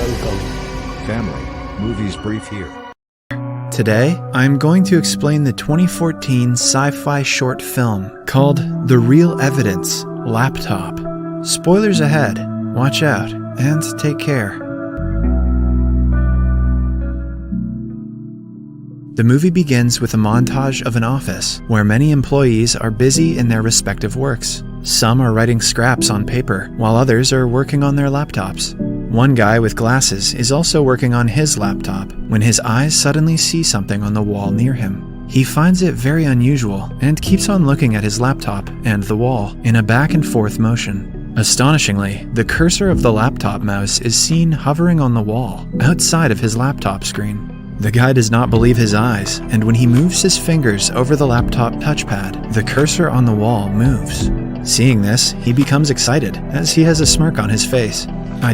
welcome. Family, Movies Brief here. Today, I'm going to explain the 2014 sci-fi short film called The Real Evidence Laptop. Spoilers ahead, watch out, and take care. The movie begins with a montage of an office where many employees are busy in their respective works. Some are writing scraps on paper, while others are working on their laptops. One guy with glasses is also working on his laptop when his eyes suddenly see something on the wall near him. He finds it very unusual and keeps on looking at his laptop and the wall in a back and forth motion. Astonishingly, the cursor of the laptop mouse is seen hovering on the wall outside of his laptop screen. The guy does not believe his eyes, and when he moves his fingers over the laptop touchpad, the cursor on the wall moves. Seeing this, he becomes excited, as he has a smirk on his face.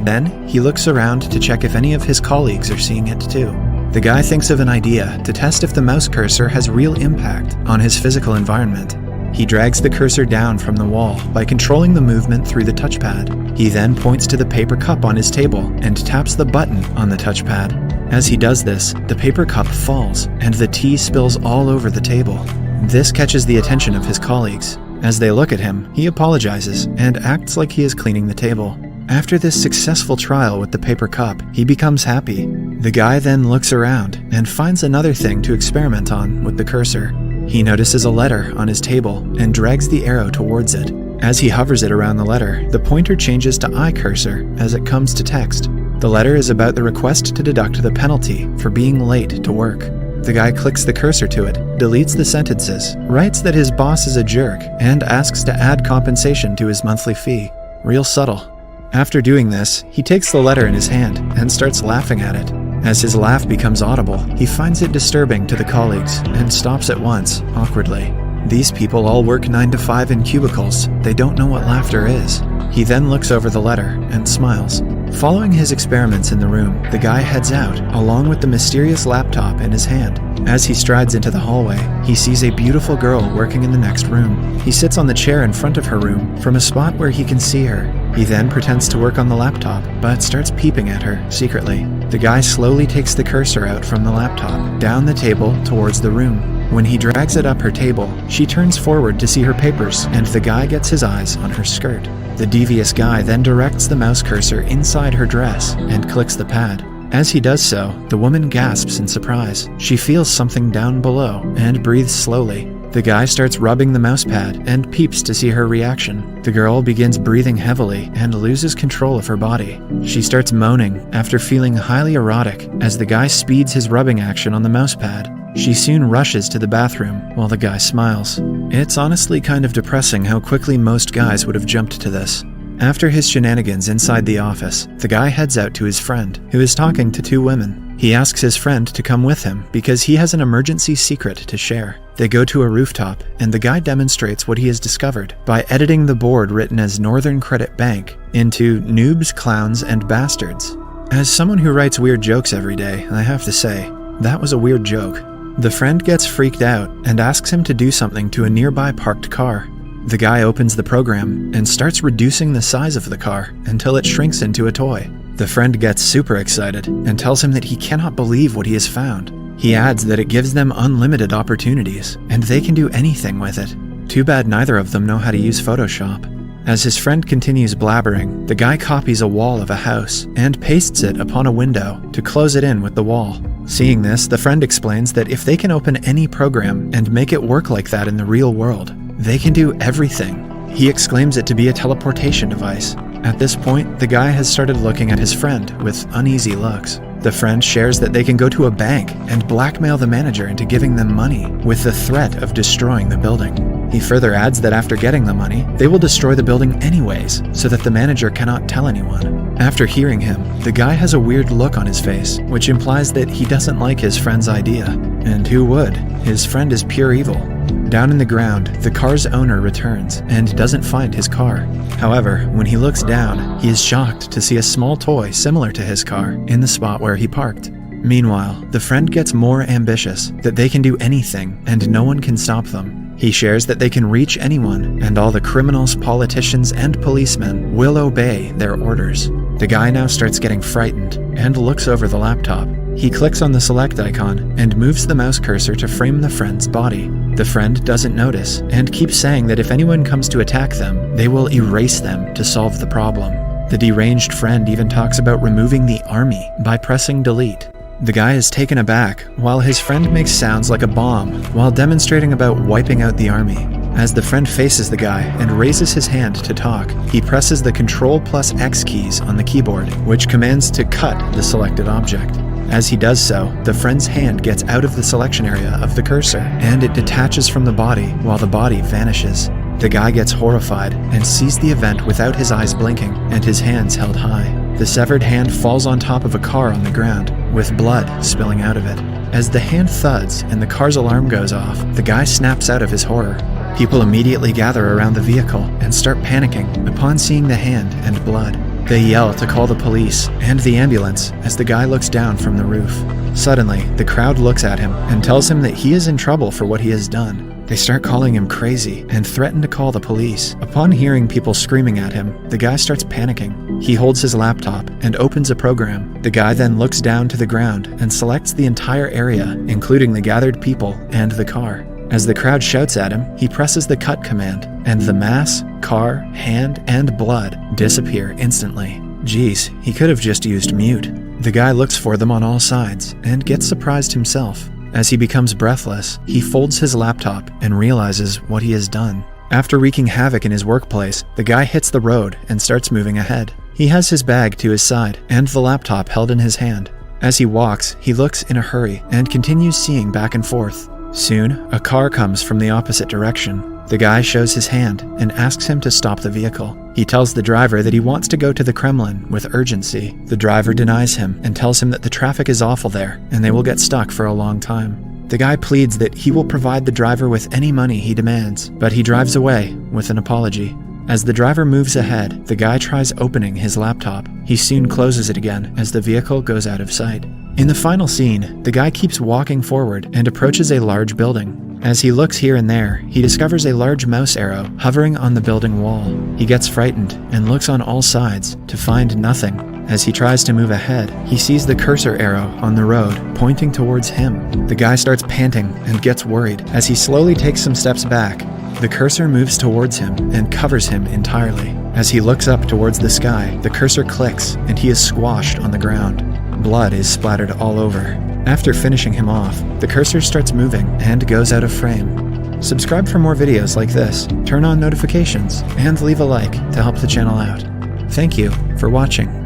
Then, he looks around to check if any of his colleagues are seeing it too. The guy thinks of an idea to test if the mouse cursor has real impact on his physical environment. He drags the cursor down from the wall by controlling the movement through the touchpad. He then points to the paper cup on his table and taps the button on the touchpad. As he does this, the paper cup falls and the tea spills all over the table. This catches the attention of his colleagues. As they look at him, he apologizes and acts like he is cleaning the table. After this successful trial with the paper cup, he becomes happy. The guy then looks around and finds another thing to experiment on with the cursor. He notices a letter on his table and drags the arrow towards it. As he hovers it around the letter, the pointer changes to I cursor as it comes to text. The letter is about the request to deduct the penalty for being late to work. The guy clicks the cursor to it, deletes the sentences, writes that his boss is a jerk, and asks to add compensation to his monthly fee. Real subtle. After doing this, he takes the letter in his hand and starts laughing at it. As his laugh becomes audible, he finds it disturbing to the colleagues and stops at once, awkwardly. These people all work 9 to 5 in cubicles. They don't know what laughter is. He then looks over the letter and smiles. Following his experiments in the room, the guy heads out, along with the mysterious laptop in his hand. As he strides into the hallway, he sees a beautiful girl working in the next room. He sits on the chair in front of her room from a spot where he can see her. He then pretends to work on the laptop, but starts peeping at her secretly. The guy slowly takes the cursor out from the laptop, down the table towards the room. When he drags it up her table, she turns forward to see her papers, and the guy gets his eyes on her skirt. The devious guy then directs the mouse cursor inside her dress and clicks the pad. As he does so, the woman gasps in surprise. She feels something down below and breathes slowly. The guy starts rubbing the mouse pad and peeps to see her reaction. The girl begins breathing heavily and loses control of her body. She starts moaning after feeling highly erotic as the guy speeds his rubbing action on the mouse pad. She soon rushes to the bathroom while the guy smiles. It's honestly kind of depressing how quickly most guys would have jumped to this. After his shenanigans inside the office, the guy heads out to his friend, who is talking to 2 women. He asks his friend to come with him because he has an emergency secret to share. They go to a rooftop, and the guy demonstrates what he has discovered by editing the board written as Northern Credit Bank into Noobs, Clowns, and Bastards. As someone who writes weird jokes every day, I have to say, that was a weird joke. The friend gets freaked out and asks him to do something to a nearby parked car. The guy opens the program and starts reducing the size of the car until it shrinks into a toy. The friend gets super excited and tells him that he cannot believe what he has found. He adds that it gives them unlimited opportunities and they can do anything with it. Too bad neither of them know how to use Photoshop. As his friend continues blabbering, the guy copies a wall of a house and pastes it upon a window to close it in with the wall. Seeing this, the friend explains that if they can open any program and make it work like that in the real world, they can do everything. He exclaims it to be a teleportation device. At this point, the guy has started looking at his friend with uneasy looks. The friend shares that they can go to a bank and blackmail the manager into giving them money with the threat of destroying the building. He further adds that after getting the money, they will destroy the building anyways so that the manager cannot tell anyone. After hearing him, the guy has a weird look on his face, which implies that he doesn't like his friend's idea. And who would? His friend is pure evil. Down in the ground, the car's owner returns and doesn't find his car. However, when he looks down, he is shocked to see a small toy similar to his car in the spot where he parked. Meanwhile, the friend gets more ambitious, that they can do anything and no one can stop them. He shares that they can reach anyone and all the criminals, politicians, and policemen will obey their orders. The guy now starts getting frightened. and looks over the laptop. He clicks on the select icon and moves the mouse cursor to frame the friend's body. The friend doesn't notice and keeps saying that if anyone comes to attack them, they will erase them to solve the problem. The deranged friend even talks about removing the army by pressing delete. The guy is taken aback while his friend makes sounds like a bomb while demonstrating about wiping out the army. As the friend faces the guy and raises his hand to talk, he presses the Ctrl+X keys on the keyboard, which commands to cut the selected object. As he does so, the friend's hand gets out of the selection area of the cursor, and it detaches from the body while the body vanishes. The guy gets horrified and sees the event without his eyes blinking and his hands held high. The severed hand falls on top of a car on the ground, with blood spilling out of it. As the hand thuds and the car's alarm goes off, the guy snaps out of his horror. People immediately gather around the vehicle and start panicking upon seeing the hand and blood. They yell to call the police and the ambulance as the guy looks down from the roof. Suddenly, the crowd looks at him and tells him that he is in trouble for what he has done. They start calling him crazy and threaten to call the police. Upon hearing people screaming at him, the guy starts panicking. He holds his laptop and opens a program. The guy then looks down to the ground and selects the entire area, including the gathered people and the car. As the crowd shouts at him, he presses the cut command, and the mass, car, hand, and blood disappear instantly. Geez, he could have just used mute. The guy looks for them on all sides and gets surprised himself. As he becomes breathless, he folds his laptop and realizes what he has done. After wreaking havoc in his workplace, the guy hits the road and starts moving ahead. He has his bag to his side and the laptop held in his hand. As he walks, he looks in a hurry and continues seeing back and forth. Soon, a car comes from the opposite direction. The guy shows his hand and asks him to stop the vehicle. He tells the driver that he wants to go to the Kremlin with urgency. The driver denies him and tells him that the traffic is awful there and they will get stuck for a long time. The guy pleads that he will provide the driver with any money he demands, but he drives away with an apology. As the driver moves ahead, the guy tries opening his laptop. He soon closes it again as the vehicle goes out of sight. In the final scene, the guy keeps walking forward and approaches a large building. As he looks here and there, he discovers a large mouse arrow hovering on the building wall. He gets frightened and looks on all sides to find nothing. As he tries to move ahead, he sees the cursor arrow on the road pointing towards him. The guy starts panting and gets worried. As he slowly takes some steps back, the cursor moves towards him and covers him entirely. As he looks up towards the sky, the cursor clicks and he is squashed on the ground. Blood is splattered all over. After finishing him off, the cursor starts moving and goes out of frame. Subscribe for more videos like this, turn on notifications, and leave a like to help the channel out. Thank you for watching.